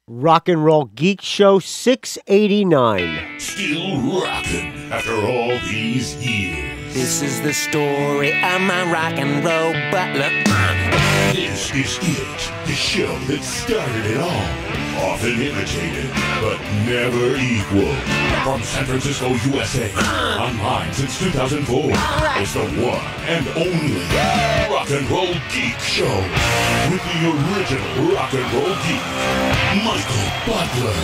Rock and Roll Geek Show 689. Still rocking after all these years. This is the story of my rock and roll butler. This is it, the show that started it all. Often imitated, but never equal. From San Francisco, USA, online since 2004. It's the one and only Rock and Roll Geek Show. With the original Rock and Roll Geek, Michael Butler.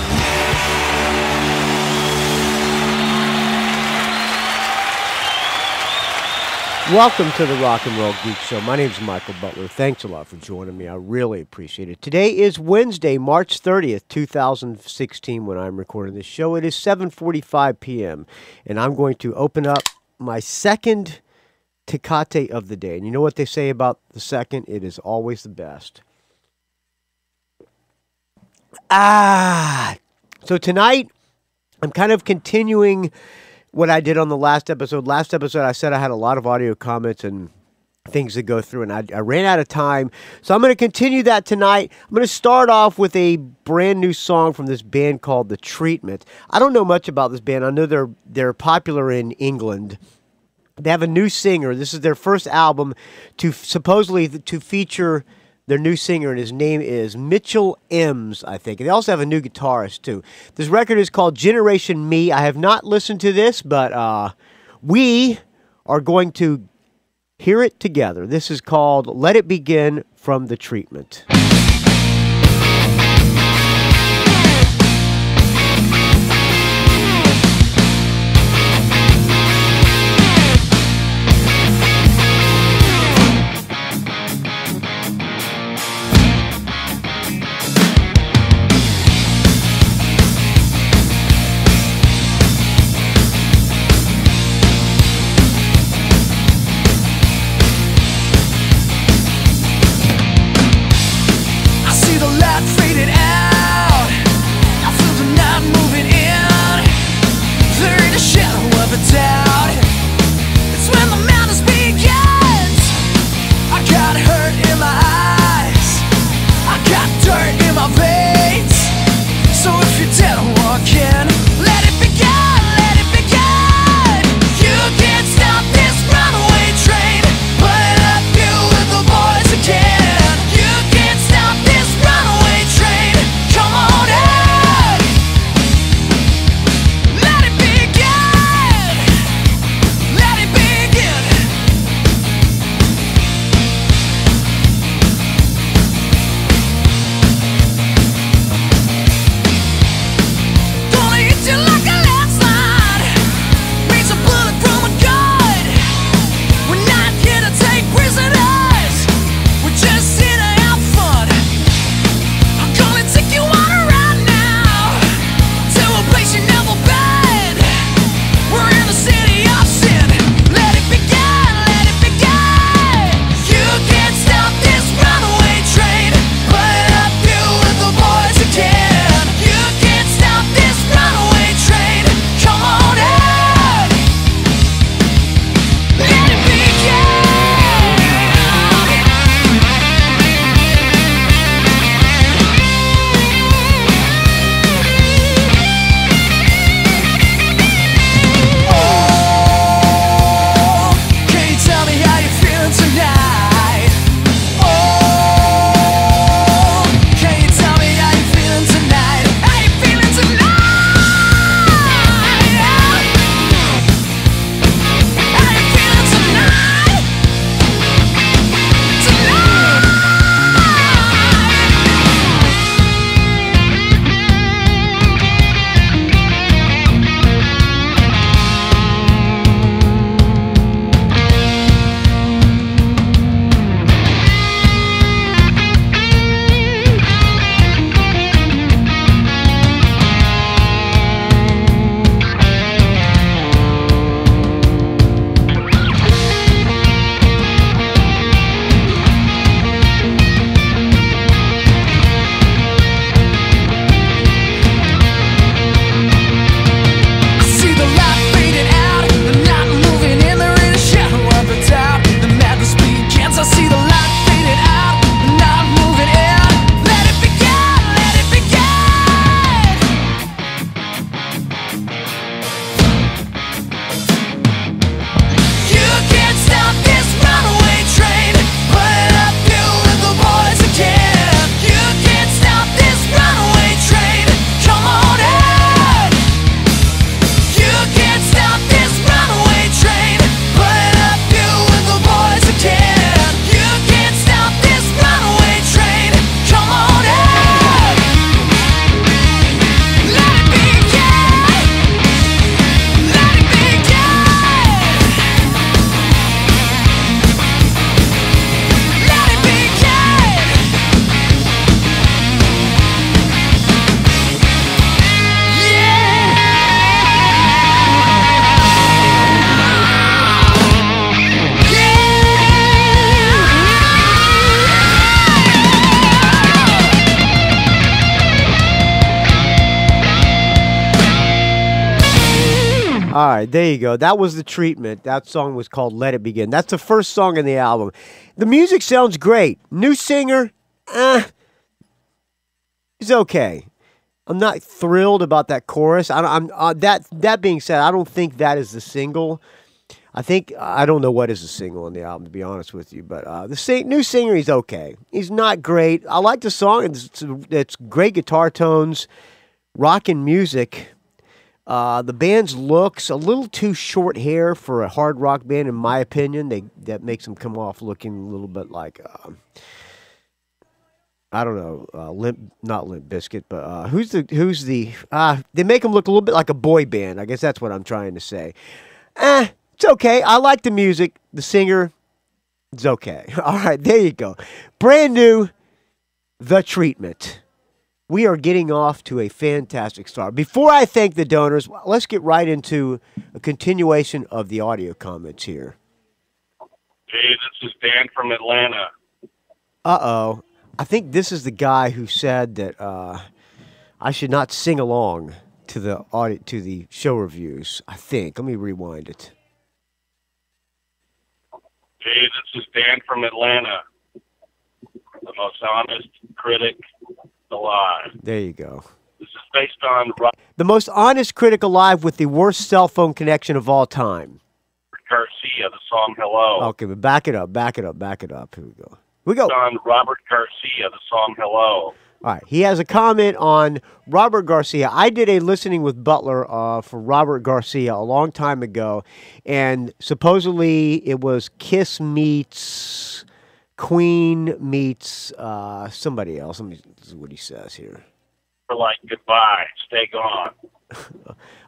Welcome to the Rock and Roll Geek Show. My name is Michael Butler. Thanks a lot for joining me. I really appreciate it. Today is Wednesday, March 30th, 2016, when I'm recording this show. It is 7:45 p.m., and I'm going to open up my second Tecate of the day. And you know what they say about the second? It is always the best. So tonight, I'm kind of continuing what I did on the last episode. Last episode, I said I had a lot of audio comments and things to go through, and I ran out of time. So I'm going to continue that tonight. I'm going to start off with a brand new song from this band called The Treatment. I don't know much about this band. I know they're popular in England. They have a new singer. This is their first album to supposedly to feature their new singer, and his name is Mitchell Ems, I think. And they also have a new guitarist, too. This record is called Generation Me. I have not listened to this, but we are going to hear it together. This is called Let It Begin from The Treatment. All right, there you go. That was The Treatment. That song was called Let It Begin. That's the first song in the album. The music sounds great. New singer, he's okay. I'm not thrilled about that chorus. That being said, I don't think that is the single. I don't know what is the single on the album, to be honest with you. But new singer, he's okay. He's not great. I like the song. It's great guitar tones, rockin' music. The band's looks a little too short hair for a hard rock band, in my opinion. That makes them come off looking a little bit like I don't know, not Limp Bizkit, but they make them look a little bit like a boy band. I guess that's what I'm trying to say. It's okay. I like the music. The singer, it's okay. All right, there you go. Brand new, The Treatment. We are getting off to a fantastic start. Before I thank the donors, let's get right into a continuation of the audio comments here. Hey, this is Dan from Atlanta. Uh-oh. I think this is the guy who said that I should not sing along to the show reviews. I think. Let me rewind it. Hey, this is Dan from Atlanta. The most honest critic alive. There you go. This is based on the most honest critic alive with the worst cell phone connection of all time. Garcia, the song Hello. Okay, but back it up. Here we go. On Robert Garcia, the song Hello. All right, he has a comment on Robert Garcia. I did a listening with Butler for Robert Garcia a long time ago, and supposedly it was Kiss meets Queen meets somebody else. This is what he says here. For like goodbye, stay gone.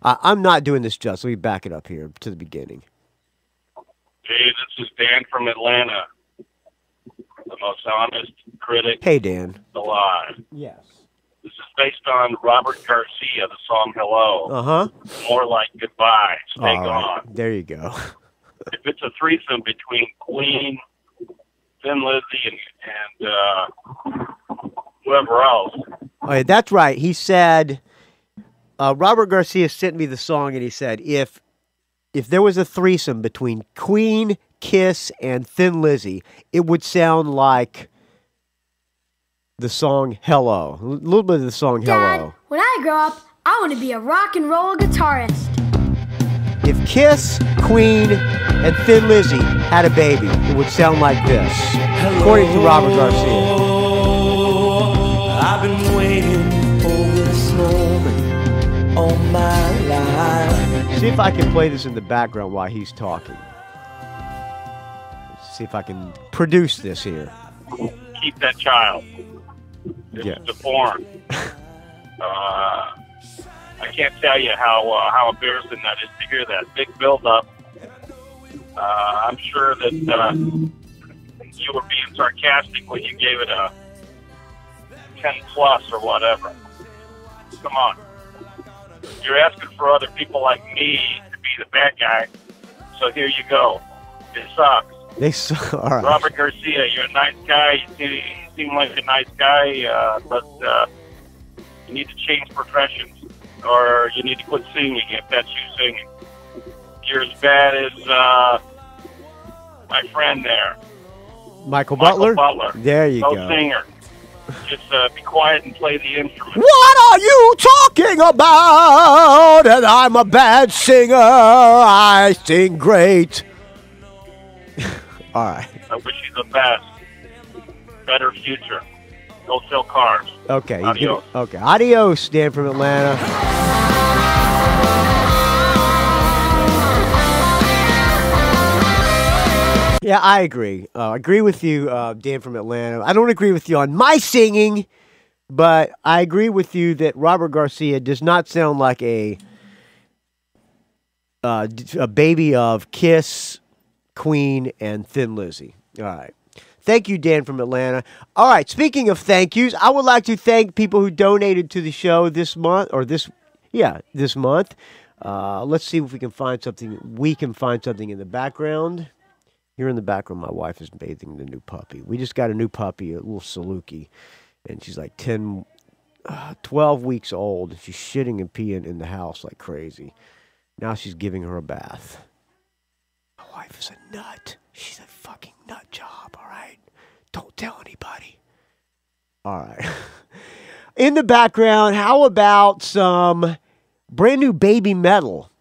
I'm not doing this justice. Let me back it up here to the beginning. Hey, this is Dan from Atlanta. The most honest critic Hey, Dan. alive. Yes. This is based on Robert Garcia, the song Hello. Uh-huh. More like goodbye, stay All gone. right. There you go. If it's a threesome between Queen, Thin Lizzy, and whoever else. Oh, yeah, that's right. He said, Robert Garcia sent me the song, and he said, if there was a threesome between Queen, Kiss, and Thin Lizzy, it would sound like the song Hello. A little bit of the song Hello. Dad, when I grow up, I want to be a rock and roll guitarist. If Kiss, Queen, and Thin Lizzy had a baby, it would sound like this, according to Robert Garcia. I've been waiting for this moment all my life. See if I can play this in the background while he's talking. Let's see if I can produce this here. Keep that child. It's Yeah. deformed. I can't tell you how embarrassing that is to hear that. Big build-up. I'm sure that you were being sarcastic when you gave it a 10 plus or whatever. Come on. You're asking for other people like me to be the bad guy, so here you go. It sucks. All right. Robert Garcia, you're a nice guy. You seem like a nice guy, but you need to change professions, or you need to quit singing if that's you singing. You're as bad as my friend there. Michael Butler? There you no go. singer. Just be quiet and play the instrument. What are you talking about? And I'm a bad singer. I sing great. All right. I wish you the best. Better future. Go sell cars. Okay. Adios. Okay. Adios, Dan from Atlanta. Yeah, I agree. I agree with you, Dan from Atlanta. I don't agree with you on my singing, but I agree with you that Robert Garcia does not sound like a baby of Kiss, Queen, and Thin Lizzy. All right. Thank you, Dan from Atlanta. All right. Speaking of thank yous, I would like to thank people who donated to the show this month, this month. Let's see if we can find something. We can find something in the background. Here in the background, my wife is bathing the new puppy. We just got a new puppy, a little Thieleke, and she's like 12 weeks old. She's shitting and peeing in the house like crazy. Now she's giving her a bath. My wife is a nut. She's a fucking nut job, all right? Don't tell anybody. All right. In the background, how about some brand new Baby Metal?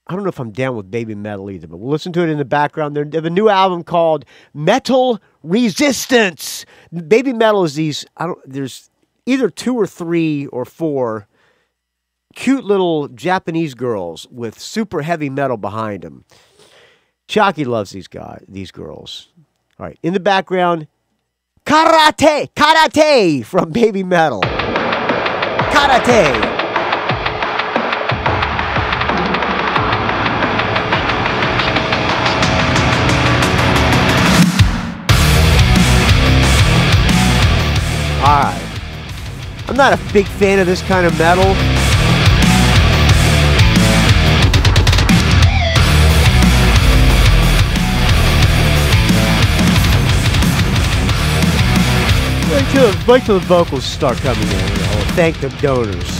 I don't know if I'm down with Baby Metal either, but we'll listen to it in the background. They have a new album called Metal Resistance. Baby Metal is these, there's either 2 or 3 or 4 cute little Japanese girls with super heavy metal behind them. Chiaki loves these girls. All right, in the background, Karate from Baby Metal. Karate. All right. I'm not a big fan of this kind of metal. Wait till the vocals start coming in. I'll thank the donors.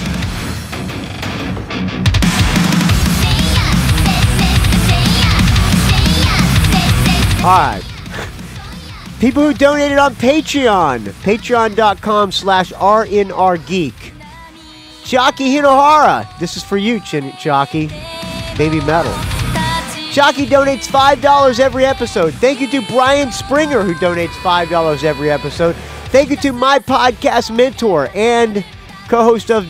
Alright. People who donated on Patreon. Patreon.com/RNRGeek. Chiaki Hinohara. This is for you, Chiaki. Baby Metal. Chiaki donates $5 every episode. Thank you to Brian Springer, who donates $5 every episode. Thank you to my podcast mentor and co-host of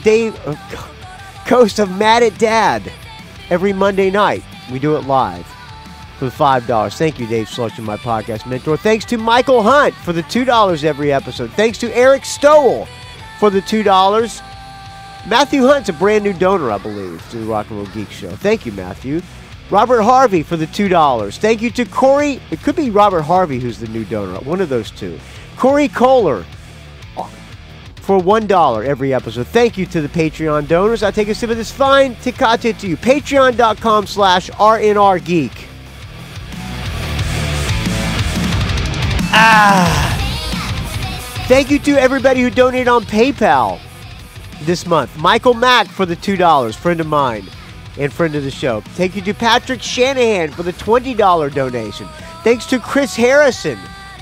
Mad at Dad every Monday night. We do it live for the $5. Thank you, Dave Slusher, my podcast mentor. Thanks to Michael Hunt for the $2 every episode. Thanks to Eric Stowell for the $2. Mathew Hunt's a brand new donor, I believe, to the Rock and Roll Geek Show. Thank you, Matthew. Robert Harvey for the $2. Thank you to Corey. It could be Robert Harvey who's the new donor. One of those two. Corey Koehler for $1 every episode. Thank you to the Patreon donors. I take a sip of this fine Tecate to you. Patreon.com/RNRGeek. Thank you to everybody who donated on PayPal this month. Michael Mack for the $2, friend of mine and friend of the show. Thank you to Patrick Shanahan for the $20 donation. Thanks to Chris Harrison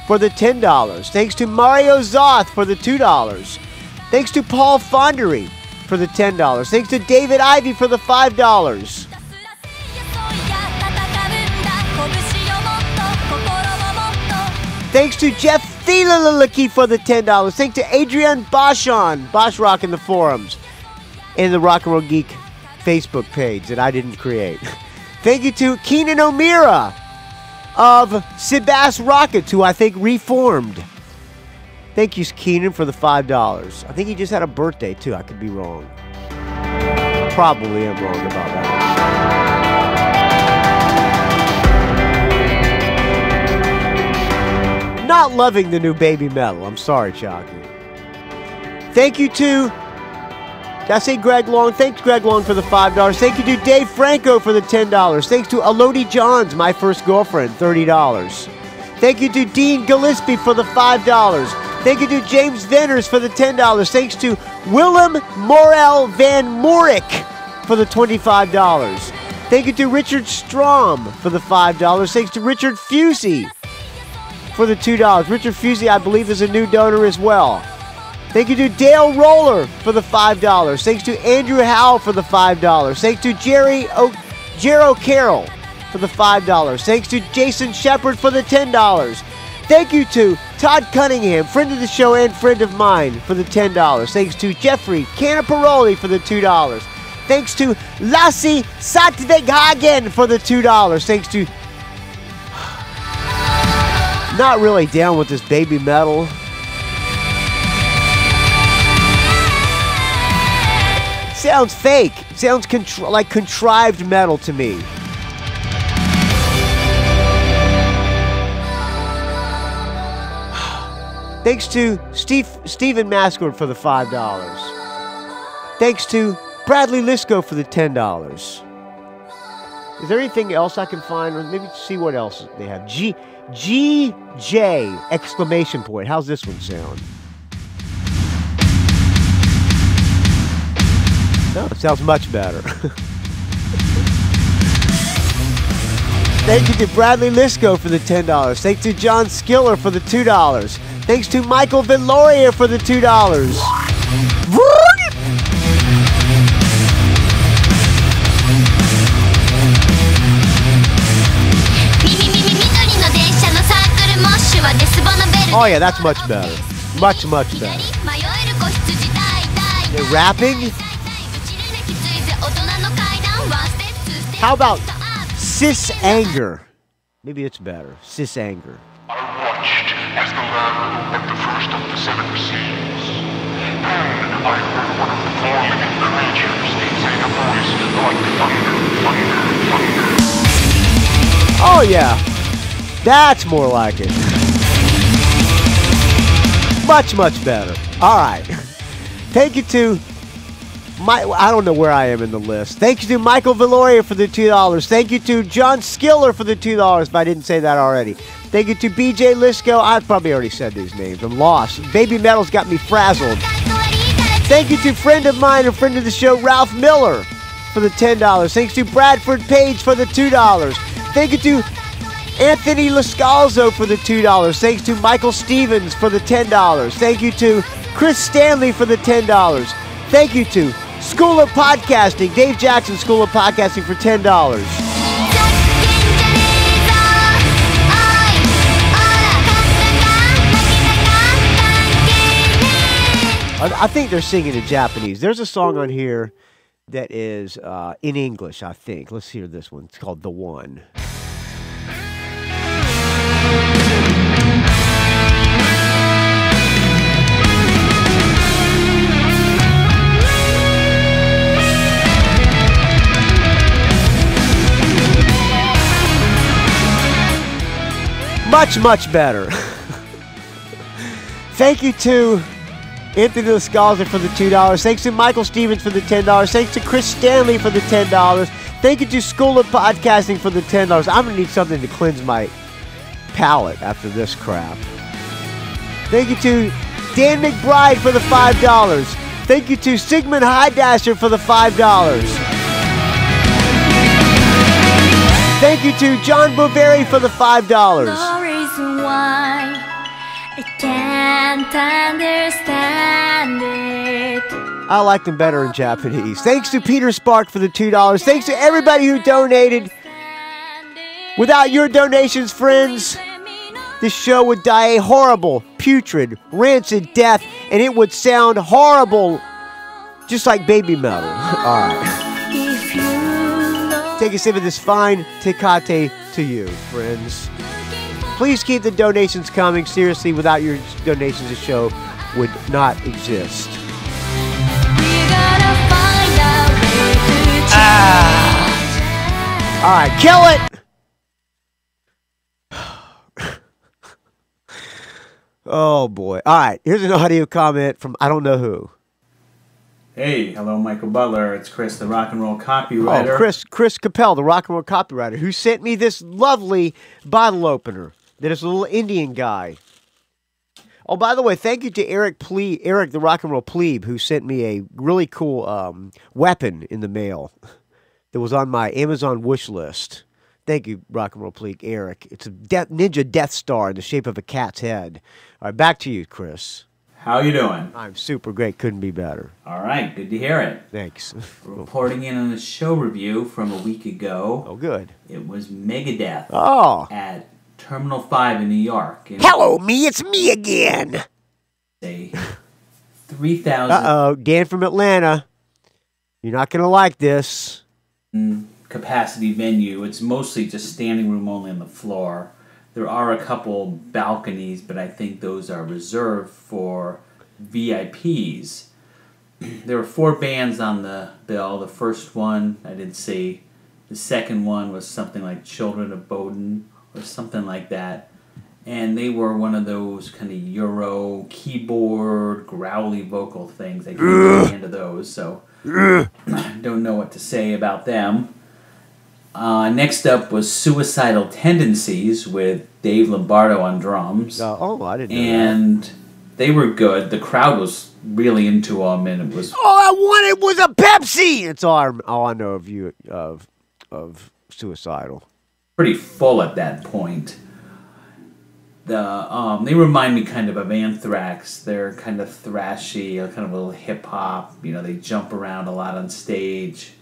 for the $10. Thanks to Mario Zoth for the $2. Thanks to Paul Fonderie for the $10. Thanks to David Ivy for the $5. Thanks to Jeff Thieleke for the $10. Thanks to Adrian Boschan, Bosch Rock in the forums, and the Rock and Roll Geek Facebook page that I didn't create. Thank you to Kynan O'Meara of Sebas Rockets, who I think reformed. Thank you, Kynan, for the $5. I think he just had a birthday, too. I could be wrong. Probably am wrong about that. Not loving the new Baby Metal. I'm sorry, Chiaki. Thank you to... Did I say Gregg Long? Thanks, Gregg Long, for the $5. Thank you to Dave Franco for the $10. Thanks to Alodie Johns, my first girlfriend, $30. Thank you to Dean Gillispie for the $5. Thank you to James Venners for the $10. Thanks to Willem Morel Van Mourik for the $25. Thank you to Richard Strom for the $5. Thanks to Richard Fusey for the $2. Richard Fusey, I believe, is a new donor as well. Thank you to Dale Roller for the $5. Thanks to Andrew Howell for the $5. Thanks to Jero Carroll for the $5. Thanks to Jason Shepard for the $10. Thank you to Todd Cunningham, friend of the show and friend of mine, for the $10. Thanks to Jeffrey Canaparoli for the $2. Thanks to Lassie Satveghagen for the $2. Thanks to... Not really down with this Baby Metal. Sounds fake. Sounds like contrived metal to me. Thanks to Stephen Mascord for the $5. Thanks to Bradley Lisco for the $10. Is there anything else I can find? Maybe see what else they have. GJ exclamation point. How's this one sound? No, it sounds much better. Thank you to Bradley Lisco for the $10. Thanks to John Skiller for the $2. Thanks to Michael Veloria for the $2. Oh yeah, that's much better. Much, much better. They're rapping? How about Sis Anger? Maybe it's better. Sis Anger. I watched as the lamb opened the first of the 7 seals. Then I heard one of the 4 living creatures say a voice like thunder, thunder, thunder. Oh yeah. That's more like it. Much, much better. Alright. Thank you to I don't know where I am in the list. Thank you to Michael Veloria for the $2. Thank you to John Skiller for the $2, if I didn't say that already. Thank you to BJ Lisco. I probably already said these names. I'm lost. Baby Metal's got me frazzled. Thank you to friend of mine and friend of the show, Ralph Miller, for the $10. Thanks to Bradford Page for the $2. Thank you to Anthony Lascalzo for the $2. Thanks to Michael Stevens for the $10. Thank you to Chris Stanley for the $10. Thank you to School of Podcasting, Dave Jackson School of Podcasting for $10. I think they're singing in Japanese. There's a song on here that is in English, I think. Let's hear this one. It's called The One. Much, much better. Thank you to Anthony Lascalzo for the $2. Thanks to Michael Stevens for the $10. Thanks to Chris Stanley for the $10. Thank you to School of Podcasting for the $10. I'm going to need something to cleanse my palate after this crap. Thank you to Dan McBride for the $5. Thank you to Sigmund Hydasher for the $5. Thank you to John Boveri for the $5. No reason why I can't understand it. I like them better in Japanese. Thanks to Peter Spark for the $2. Thanks to everybody who donated. Without your donations, friends, this show would die a horrible, putrid, rancid death, and it would sound horrible, just like Baby Metal. All right. Take a sip of this fine Tecate to you, friends. Please keep the donations coming. Seriously, without your donations, the show would not exist. All right, kill it! Oh, boy. All right, here's an audio comment from I don't know who. Hey, hello, Michael Butler. It's Chris, the rock and roll copywriter. Oh, Chris Capel, the rock and roll copywriter, who sent me this lovely bottle opener that is a little Indian guy. Oh, by the way, thank you to Eric, the rock and roll plebe, who sent me a really cool weapon in the mail that was on my Amazon wish list. Thank you, rock and roll plebe, Eric. It's a ninja Death Star in the shape of a cat's head. All right, back to you, Chris. How you doing? I'm super great. Couldn't be better. All right, good to hear it. Thanks. Reporting in on a show review from a week ago. Oh, good. It was Megadeth at Terminal 5 in New York. Hello, me. It's me again. A 3,000... Uh-oh, Dan from Atlanta. You're not going to like this. Capacity venue. It's mostly just standing room only on the floor. There are a couple balconies, but I think those are reserved for VIPs. There were 4 bands on the bill. The first one I didn't see. The second one was something like Children of Bodom or something like that. And they were one of those kind of Euro keyboard, growly vocal things. I can't get into those, so I don't know what to say about them. Next up was Suicidal Tendencies with Dave Lombardo on drums. I didn't know and they were good. The crowd was really into them, and it was... All I wanted was a Pepsi! That's all I know of you, of Suicidal. pretty full at that point. They remind me kind of Anthrax. They're kind of thrashy, kind of a little hip hop. They jump around a lot on stage.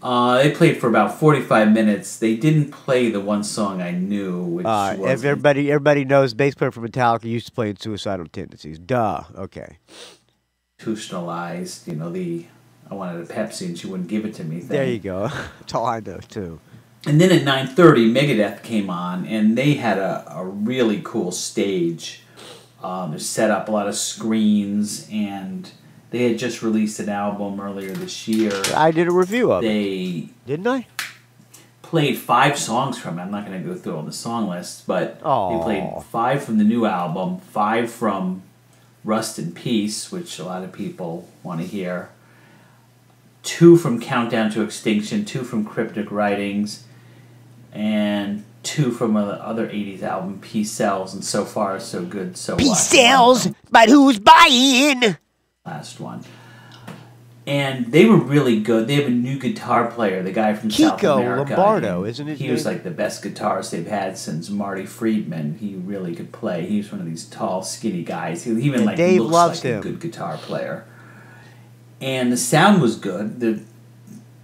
They played for about 45 minutes. They didn't play the one song I knew, which was... Everybody knows bass player for Metallica used to play in Suicidal Tendencies. Duh. Okay. Institutionalized, I wanted a Pepsi and she wouldn't give it to me. There you go. That's all I know, too. And then at 9:30, Megadeth came on, and they had a really cool stage. They set up a lot of screens, and they had just released an album earlier this year. I did a review of it. Didn't I? Played 5 songs from it. I'm not going to go through all the song lists, but Aww. they played 5 from the new album, 5 from Rust in Peace, which a lot of people want to hear, 2 from Countdown to Extinction, 2 from Cryptic Writings, and 2 from the other 80s album, Peace Sells, and So Far So Good So What. Peace sells, but who's buying? Last one. And they were really good. They have a new guitar player, the guy from South America. Lombardo, isn't it? He was like the best guitarist they've had since Marty Friedman. He really could play. He was one of these tall, skinny guys. He even like Dave looks loves like him. A good guitar player. And the sound was good. The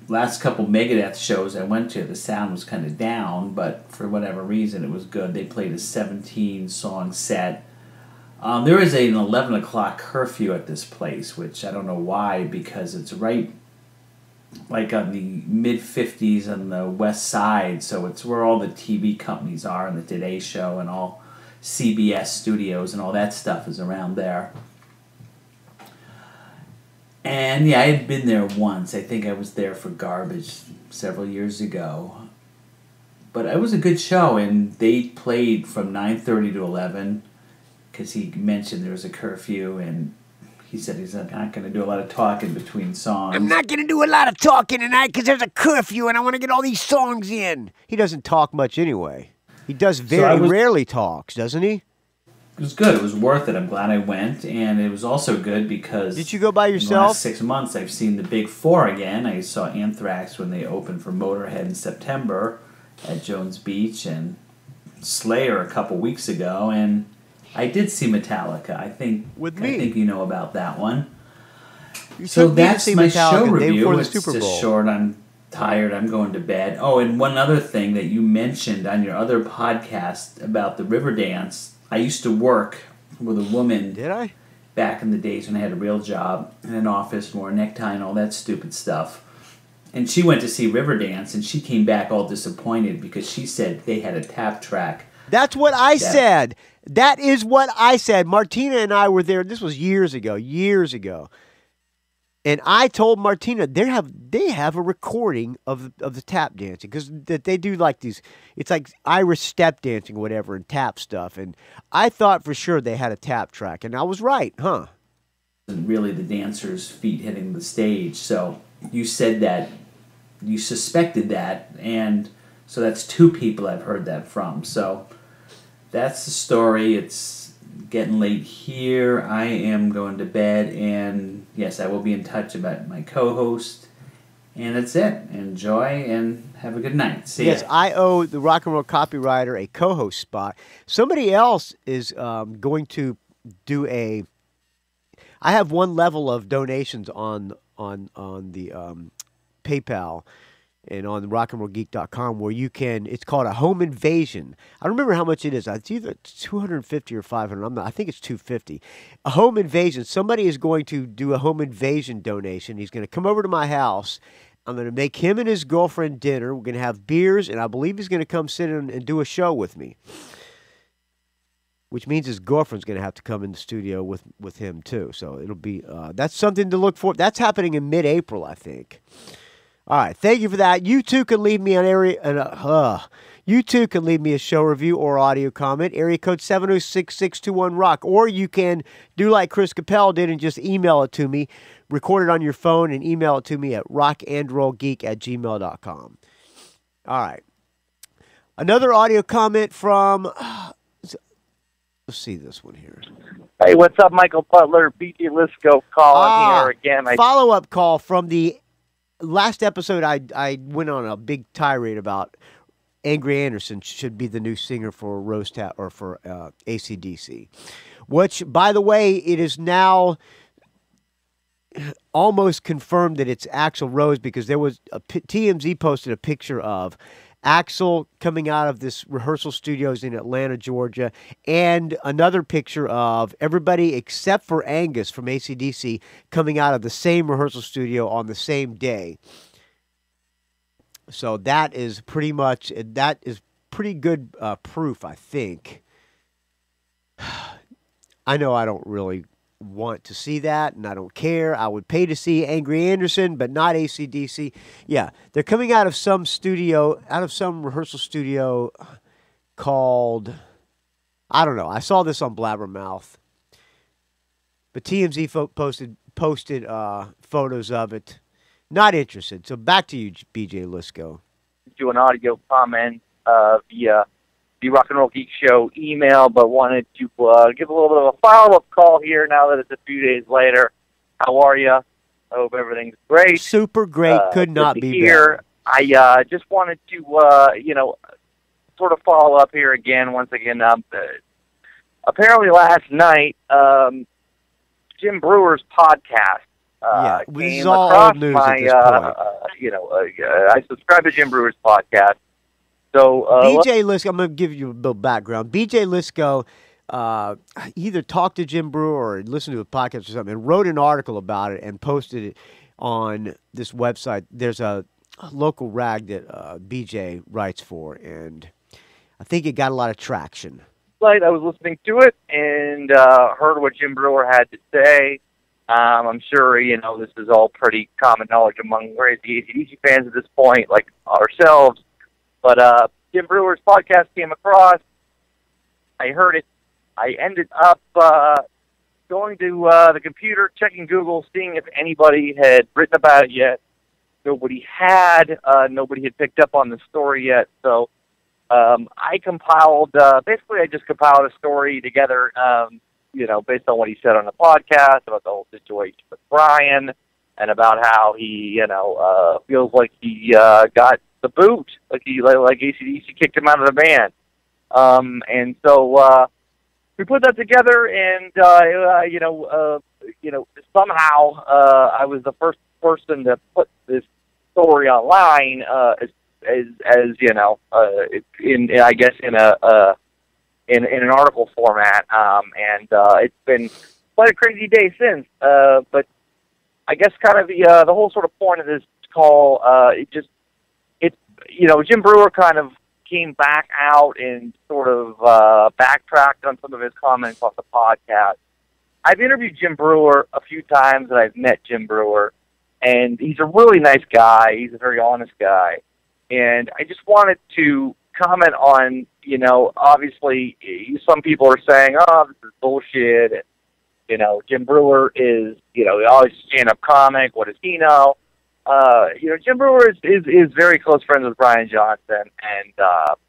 last couple Megadeth shows I went to, the sound was kind of down, but for whatever reason, it was good. They played a 17-song set. There is an 11 o'clock curfew at this place, which I don't know why, because it's right like on the mid-50s on the west side, so it's where all the TV companies are, and the Today Show and all CBS studios and all that stuff is around there. And yeah, I had been there once. I think I was there for Garbage several years ago. But it was a good show, and they played from 9:30 to 11, because he mentioned there was a curfew, and he said he's not going to do a lot of talking between songs. I'm not going to do a lot of talking tonight because there's a curfew and I want to get all these songs in. He doesn't talk much anyway. He does rarely talks, doesn't he? It was good. It was worth it. I'm glad I went, and it was also good because... Did you go by yourself? In the last 6 months, I've seen the Big Four again. I saw Anthrax when they opened for Motorhead in September at Jones Beach, and Slayer a couple weeks ago, and I did see Metallica. I think you know about that one. So that's my show review. It's just short. I'm tired. I'm going to bed. Oh, and one other thing that you mentioned on your other podcast about the river dance. I used to work with a woman. Did I? Back in the days when I had a real job in an office, wore a necktie and all that stupid stuff. And she went to see Riverdance, and she came back all disappointed because she said they had a tap track. That's what I said. That is what I said. Martina and I were there. This was years ago. And I told Martina they have a recording of the tap dancing, because they do like these. It's like Irish step dancing, or whatever, and tap stuff. And I thought for sure they had a tap track, and I was right, huh? And really, the dancers' feet hitting the stage. So you said that you suspected that, and so that's 2 people I've heard that from. So that's the story. It's getting late here. I am going to bed, and yes, I will be in touch about my co-host. And that's it. Enjoy and have a good night. See ya. Yes, I owe the Rock and Roll Copywriter a co-host spot. Somebody else is going to do a. I have one level of donations on the PayPal and on rockandrollgeek.com where you can. It's called a home invasion. I don't remember how much it is. It's either $250 or $500. I think it's $250. A home invasion. Somebody is going to do a home invasion donation. He's going to come over to my house. I'm going to make him and his girlfriend dinner. We're going to have beers, and I believe he's going to come sit in and do a show with me. Which means his girlfriend's going to have to come in the studio with him too. So it'll be that's something to look for. That's happening in mid-April, I think. All right, thank you for that. You too can leave me You too can leave me a show review or audio comment. Area code 706-621-ROCK. Or you can do like Chris Capel did and just email it to me. Record it on your phone and email it to me at rockandrollgeek@gmail.com. All right. Another audio comment from... Let's see this one here. Hey, what's up, Michael Butler? BT Lisco calling here again. Follow-up call from the last episode. I went on a big tirade about Angry Anderson should be the new singer for for AC/DC. Which, by the way, it is now almost confirmed that it's Axl Rose, because there was TMZ posted a picture of Axl coming out of this rehearsal studios in Atlanta, Georgia, and another picture of everybody except for Angus from AC/DC coming out of the same rehearsal studio on the same day. So that is pretty good proof, I think. I know I don't really want to see that, and I don't care. I would pay to see Angry Anderson, but not AC/DC. Yeah, they're coming out of some rehearsal studio called, I don't know. I saw this on Blabbermouth, but TMZ posted photos of it. Not interested. So back to you, BJ Lisco. Do an audio comment via the Rock and Roll Geek Show email, but wanted to give a little bit of a follow-up call here now that it's a few days later. How are you? I hope everything's great. Super great. Could not be here. better. I just wanted to, sort of follow up here once again. Apparently last night, Jim Brewer's podcast this came is all across old news my, at this point. I subscribe to Jim Brewer's podcast. So BJ Lisco, I'm going to give you a little background. BJ Lisco either talked to Jim Brewer or listened to a podcast or something and wrote an article about it and posted it on this website. There's a local rag that BJ writes for, and I think it got a lot of traction. I was listening to it and heard what Jim Brewer had to say. I'm sure, this is all pretty common knowledge among the AC/DC fans at this point, like ourselves. But Jim Brewer's podcast came across. I heard it. I ended up going to the computer, checking Google, seeing if anybody had written about it yet. Nobody had. Nobody had picked up on the story yet. So I compiled, I just compiled a story together, based on what he said on the podcast about the whole situation with Brian and about how he, feels like he got the boot, like AC/DC kicked him out of the band. And so we put that together, and somehow I was the first person to put this story online, in an article format, and it's been quite a crazy day since. But I guess kind of the whole sort of point of this call, Jim Brewer kind of came back out and sort of backtracked on some of his comments off the podcast. I've interviewed Jim Brewer a few times, and I've met Jim Brewer, and he's a really nice guy. He's a very honest guy. And I just wanted to comment on, obviously some people are saying, oh, this is bullshit. And, Jim Brewer is, always a stand-up comic. What does he know? Jim Brewer is very close friends with Brian Johnson, and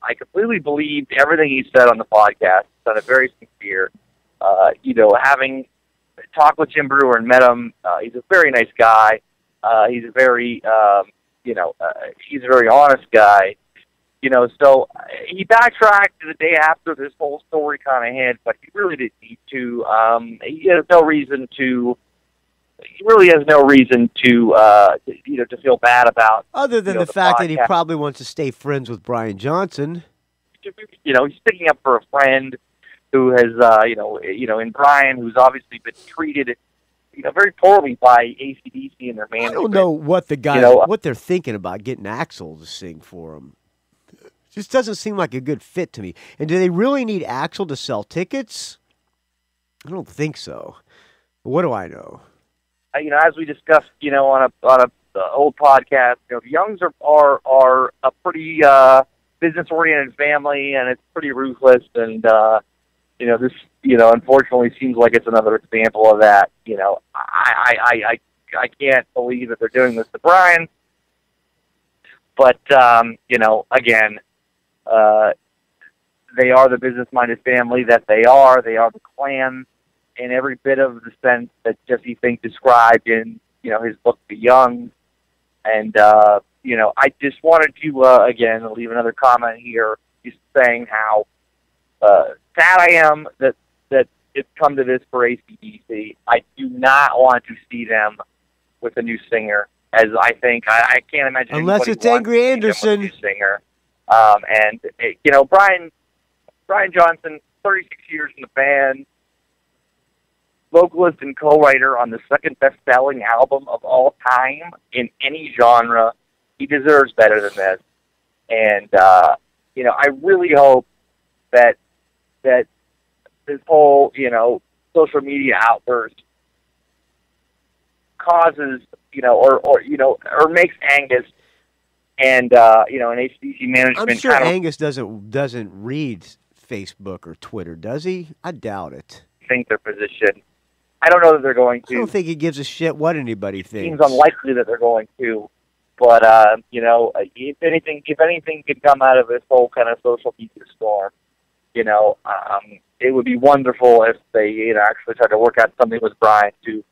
I completely believed everything he said on the podcast. He sounded very sincere. Having talked with Jim Brewer and met him, he's a very nice guy. He's a very, he's a very honest guy. So he backtracked the day after this whole story kind of hit, but he really didn't need to. He has no reason to. He really has no reason to, to feel bad about. Other than the fact that he probably wants to stay friends with Brian Johnson. He's sticking up for a friend who has, in Brian, who's obviously been treated, very poorly by AC/DC and their management. I don't know what the guys, what they're thinking about getting Axl to sing for them. Just doesn't seem like a good fit to me. And do they really need Axl to sell tickets? I don't think so. But what do I know? As we discussed, on a old podcast, the Youngs are a pretty business-oriented family, and it's pretty ruthless. And this, unfortunately, seems like it's another example of that. I can't believe that they're doing this to Brian. But again, they are the business-minded family that they are. They are the clan. In every bit of the sense that Jesse Fink described in, his book, The Young. And, I just wanted to, again, leave another comment here just saying how sad I am that it's come to this for AC/DC. I do not want to see them with a new singer, as I think, I can't imagine unless it's Angry Anderson. New singer. Brian Johnson, 36 years in the band, vocalist and co-writer on the second best-selling album of all time in any genre. He deserves better than this. And, I really hope that this whole, social media outburst causes, or makes Angus and, an HDC management. I'm sure Angus doesn't read Facebook or Twitter, does he? I doubt it. Think their position. I don't know that they're going to. I don't think he gives a shit what anybody thinks. Seems unlikely that they're going to. But, if anything could come out of this whole kind of social media storm, it would be wonderful if they, actually tried to work out something with Brian to,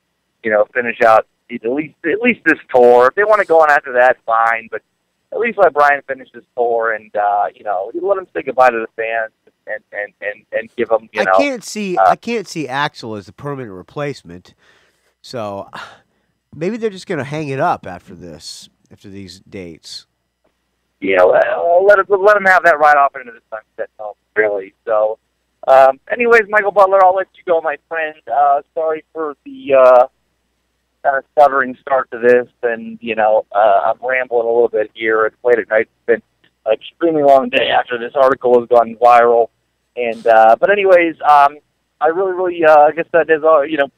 finish out at least this tour. If they want to go on after that, fine. But at least let Brian finish this tour and, let him say goodbye to the fans and give them, I can't see Axl as a permanent replacement. So maybe they're just going to hang it up after these dates. Let him have that right off into the sunset, really. So, anyways, Michael Butler, I'll let you go, my friend. Sorry for the kind of stuttering start to this, and I'm rambling a little bit here. It's late at night. It's been an extremely long day after this article has gone viral. And but anyways, I really, I guess that is,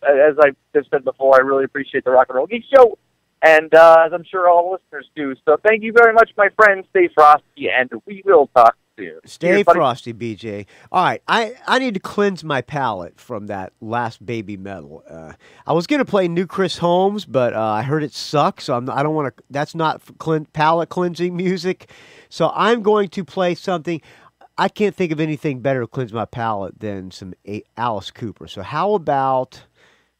as I just said before, I really appreciate the Rock and Roll Geek Show. And as I'm sure all listeners do. So thank you very much, my friend. Stay frosty, and we will talk soon. Stay frosty, BJ. All right, I need to cleanse my palate from that last Baby Metal. I was going to play new Chris Holmes, but I heard it sucks, so I don't want to. That's not palate cleansing music. So I'm going to play something. I can't think of anything better to cleanse my palate than some Alice Cooper. So how about...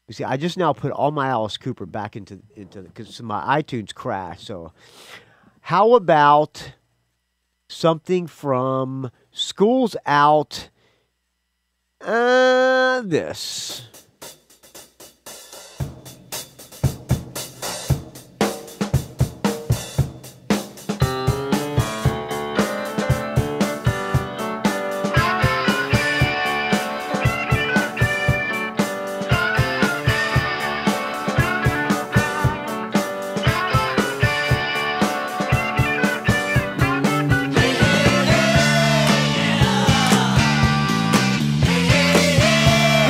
You see, I just now put all my Alice Cooper back into because my iTunes crashed. So, how about something from School's Out? This.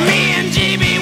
Me and Jimmy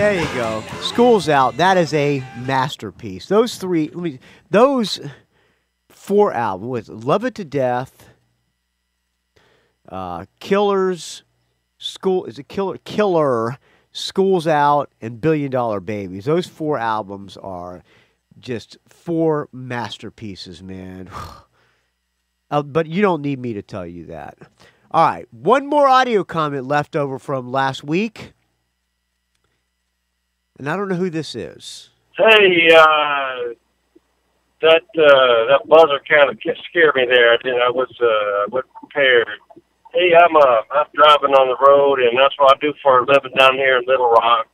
There you go. School's Out. That is a masterpiece. Those four albums with Love It to Death, Killers, Killer, School's Out, and $1 Billion Babies. Those four albums are just four masterpieces, man. But you don't need me to tell you that. All right, one more audio comment left over from last week. And I don't know who this is. Hey, that buzzer kind of scared me there. I wasn't prepared. Hey, I'm driving on the road, and that's what I do for a living down here in Little Rock,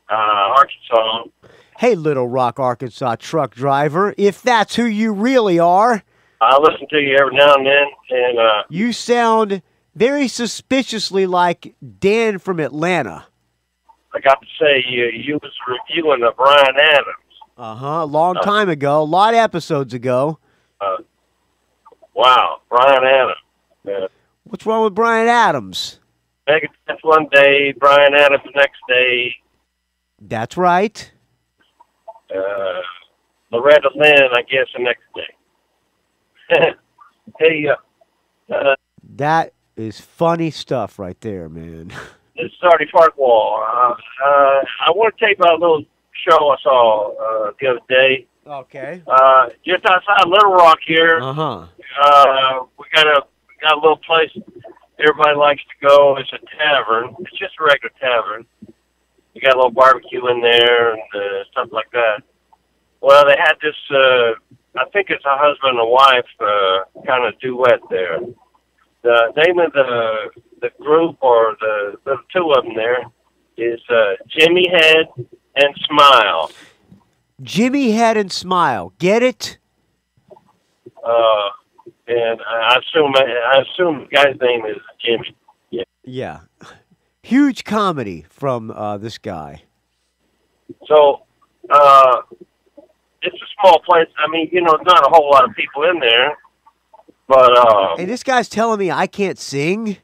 Arkansas. Hey, Little Rock, Arkansas truck driver, if that's who you really are. I listen to you every now and then, and you sound very suspiciously like Dan from Atlanta. I got to say, you was reviewing Brian Adams. A long time ago, a lot of episodes ago. Wow, Brian Adams. What's wrong with Brian Adams? Megadeth one day, Brian Adams the next day. That's right. Loretta Lynn, I guess, the next day. Hey, that is funny stuff right there, man. This is Artie Farquhar. I want to tell you about a little show I saw the other day. Okay. Just outside Little Rock here. We got a little place everybody likes to go. It's a tavern. It's just a regular tavern. You got a little barbecue in there and stuff like that. Well, they had this, I think it's a husband and wife kind of duet there. The name of the group, or the two of them there, is Jimmy Head and Smile. Jimmy Head and Smile. Get it? And I assume the guy's name is Jimmy. Yeah. Huge comedy from this guy. So, it's a small place. I mean, not a whole lot of people in there. But, and this guy's telling me I can't sing?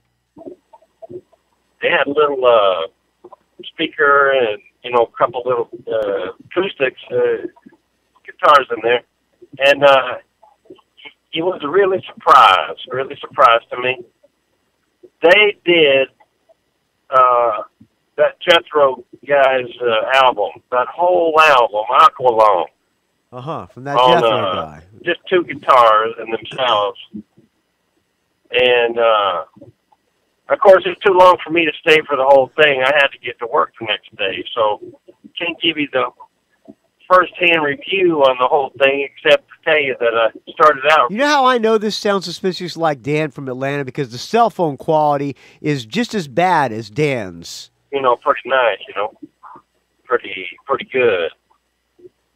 They had a little speaker and, a couple little acoustics, guitars in there. And he was really surprised to me. They did that Jethro guy's album, that whole album, Aqualung. From that Jethro guy. Just two guitars and themselves. And, of course, it's too long for me to stay for the whole thing. I had to get to work the next day. So can't give you the first-hand review on the whole thing, except to tell you that I started out. You know how I know this sounds suspicious like Dan from Atlanta? Because the cell phone quality is just as bad as Dan's. Pretty nice, pretty good.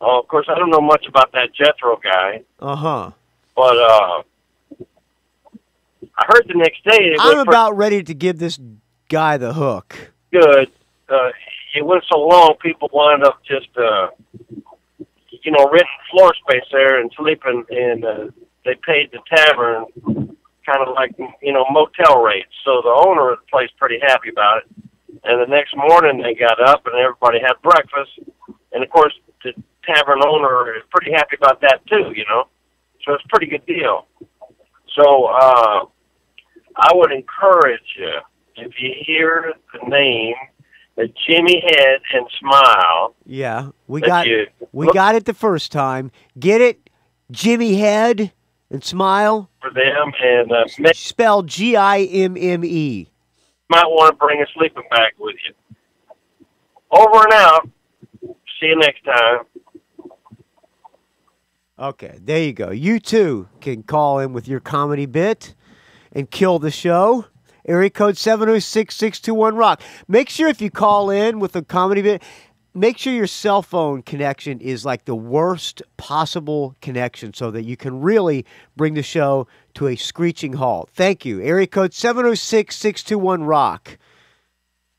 Of course, I don't know much about that Jethro guy. But I heard the next day... I'm about ready to give this guy the hook. Good. It went so long, people wound up just, renting floor space there and sleeping, and they paid the tavern kind of like, motel rates. So the owner of the place pretty happy about it. And the next morning they got up and everybody had breakfast. And, of course, the tavern owner is pretty happy about that, too, So it's a pretty good deal. So I would encourage you, if you hear the name, Jimmy Head and Smile. Yeah, we got it the first time. Get it? Jimmy Head and Smile? For them, and spelled Gimme. Might want to bring a sleeping bag with you. Over and out. See you next time. Okay, there you go. You too can call in with your comedy bit and kill the show. Area code 706-621-ROCK. Make sure if you call in with a comedy bit, make sure your cell phone connection is like the worst possible connection so that you can really bring the show to a screeching halt. Thank you. Area code 706-621-ROCK.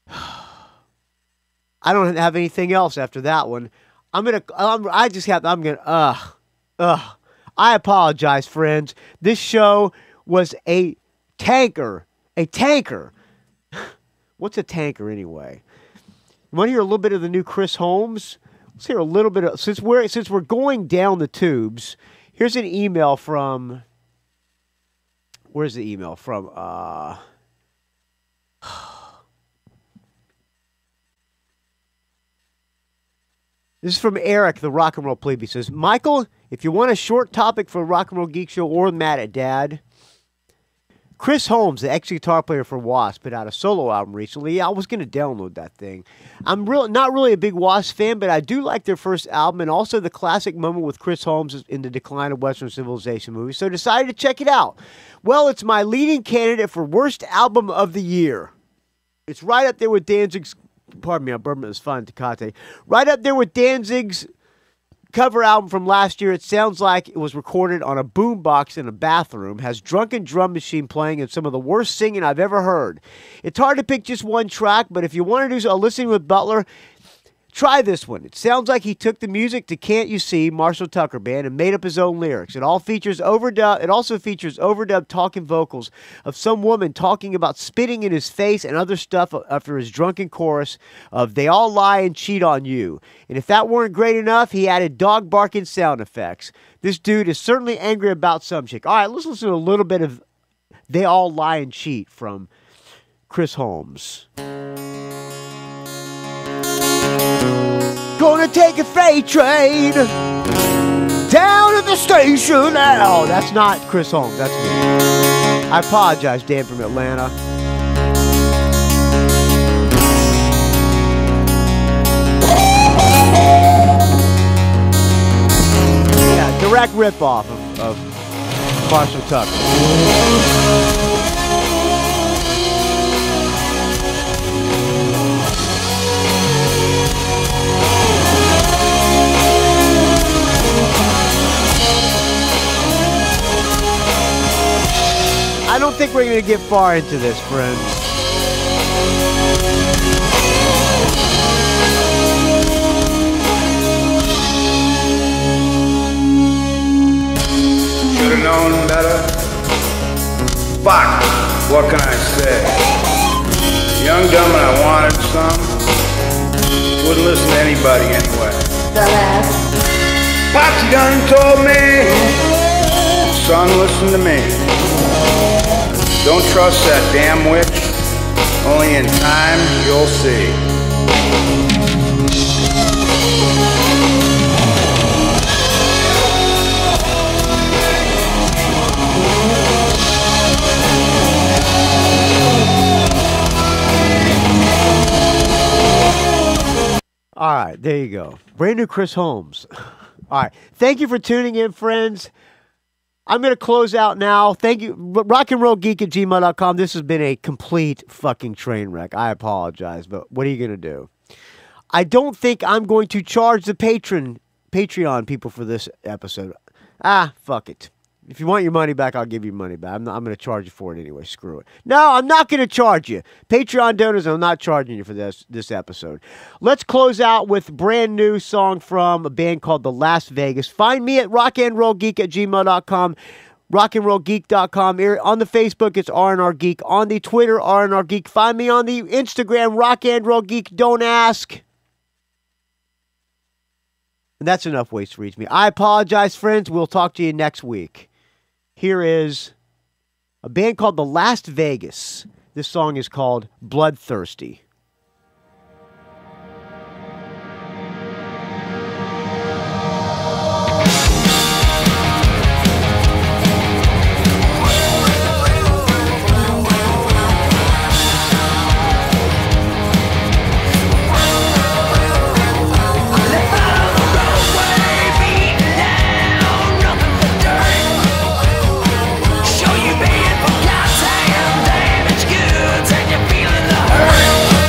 I don't have anything else after that one. I apologize, friends. This show was a tanker. A tanker. What's a tanker anyway? You want to hear a little bit of the new Chris Holmes? Let's hear a little bit of, since we're going down the tubes. Here's an email from. Where's the email from? This is from Eric, the rock and roll plebe. He says, Michael, if you want a short topic for Rock and Roll Geek Show or Matt at Dad, Chris Holmes, the ex-guitar player for Wasp, put out a solo album recently. Yeah, I was going to download that thing. I'm not really a big Wasp fan, but I do like their first album and also the classic moment with Chris Holmes in the Decline of Western Civilization movie, so decided to check it out. Well, it's my leading candidate for Worst Album of the Year. It's right up there with Danzig's, pardon me, I'm burping this fun Tecate. Right up there with Danzig's cover album from last year. It sounds like it was recorded on a boombox in a bathroom, has drunken drum machine playing, and some of the worst singing I've ever heard. It's hard to pick just one track, but if you want to do a listening with Butler, try this one. It sounds like he took the music to Can't You See, Marshall Tucker Band, and made up his own lyrics. It also features overdubbed talking vocals of some woman talking about spitting in his face and other stuff after his drunken chorus of They All Lie and Cheat on You. And if that weren't great enough, he added dog barking sound effects. This dude is certainly angry about some chick. All right, let's listen to a little bit of They All Lie and Cheat from Chris Holmes. Gonna take a freight train down to the station now. That's not Chris Holmes, that's me. I apologize, Dan from Atlanta. Yeah, direct ripoff of Marshall Tucker. I don't think we're going to get far into this, friends. Should've known better. Fuck, what can I say? Young, dumb, and I wanted some. Wouldn't listen to anybody anyway. Pops done told me, son, listen to me. Don't trust that damn witch. Only in time you'll see. All right, there you go. Brand new Chris Holmes. All right. Thank you for tuning in, friends. I'm going to close out now. Thank you. rockandrollgeek@gmail.com. This has been a complete fucking train wreck. I apologize, but what are you going to do? I don't think I'm going to charge the Patreon people for this episode. Fuck it. If you want your money back, I'll give you money back. I'm going to charge you for it anyway. Screw it. No, I'm not going to charge you. Patreon donors, I'm not charging you for this episode. Let's close out with a brand new song from a band called The Las Vegas. Find me at rockandrollgeek@gmail.com, rockandrollgeek.com. On the Facebook, it's R&R Geek. On the Twitter, R&R Geek. Find me on the Instagram, rockandrollgeek. Don't ask. And that's enough ways to reach me. I apologize, friends. We'll talk to you next week. Here is a band called The Las Vegas. This song is called Bloodthirsty. Show you being for God's damn damaged goods and you're feeling the hurt.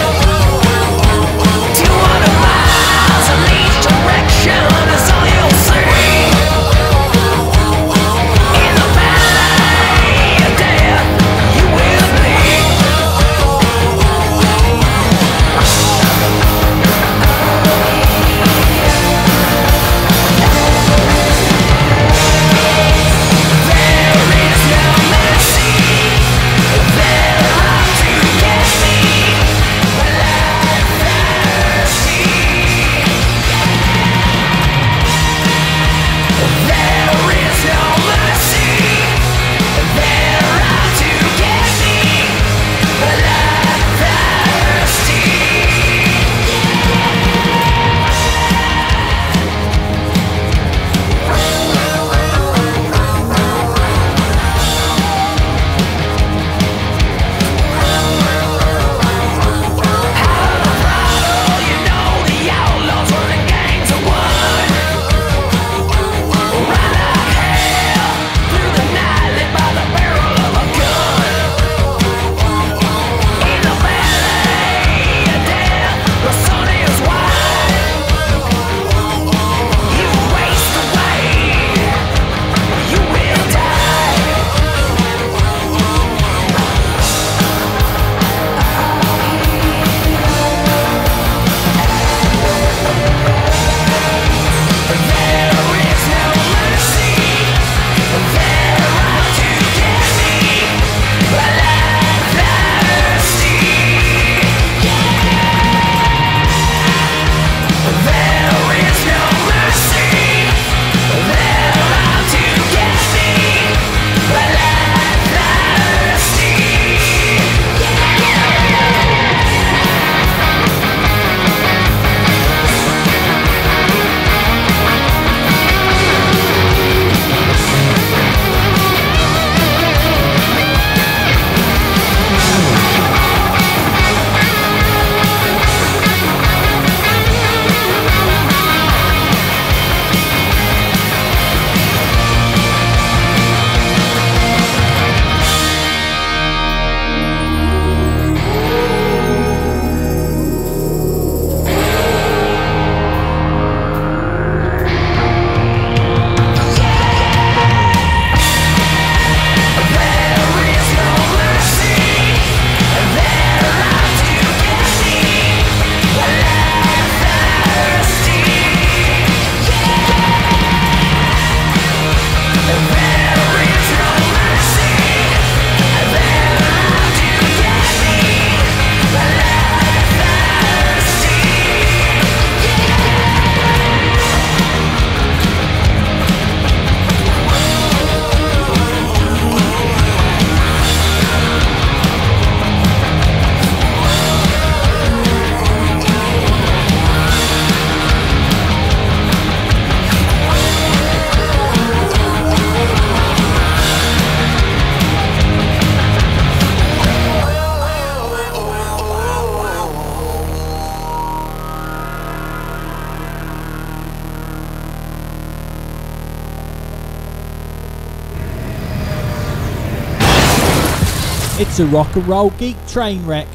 It's a rock and roll geek train wreck.